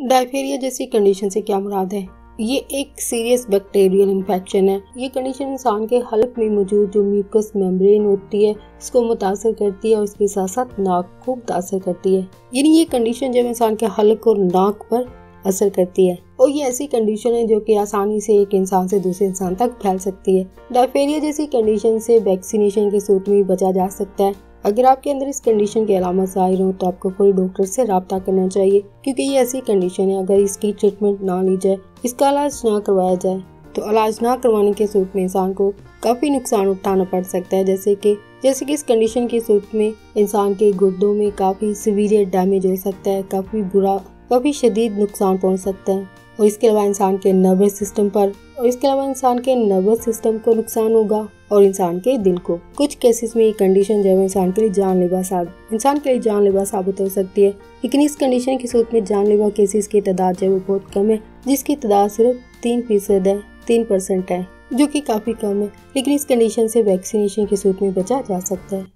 डायफेरिया जैसी कंडीशन से क्या मुराद है? ये एक सीरियस बैक्टीरियल इन्फेक्शन है। ये कंडीशन इंसान के हलक में मौजूद जो म्यूकस मेम्ब्रेन होती है इसको मुतासर करती है और इसके साथ साथ नाक को मुतासर करती है। यानी ये कंडीशन जब इंसान के हलक और नाक पर असर करती है और ये ऐसी कंडीशन है जो कि आसानी से एक इंसान से दूसरे इंसान तक फैल सकती है। डायफेरिया जैसी कंडीशन से वैक्सीनेशन के सूरत में बचा जा सकता है। अगर आपके अंदर इस कंडीशन की अलामत ज़ाहिर हो तो आपको कोई डॉक्टर से रब्ता करना चाहिए, क्योंकि ये ऐसी कंडीशन है अगर इसकी ट्रीटमेंट ना ली जाए, इसका इलाज ना करवाया जाए तो इलाज ना करवाने के सूरत में इंसान को काफ़ी नुकसान उठाना पड़ सकता है। जैसे कि इस कंडीशन की सूरत में इंसान के गुर्दों में काफ़ी सीवियर डैमेज हो सकता है, काफ़ी शदीद नुकसान पहुँच सकता है और इसके अलावा इंसान के नर्वस सिस्टम को नुकसान होगा और इंसान के दिल को। कुछ केसेस में ये कंडीशन जो है इंसान के लिए जानलेवा साबित हो सकती है, लेकिन इस कंडीशन की सूरत में जानलेवा केसेस की तादाद जो है वो बहुत कम है, जिसकी तादाद सिर्फ 3% है, जो कि काफ़ी कम है। लेकिन इस कंडीशन से वैक्सीनेशन की सूरत में बचा जा सकता है।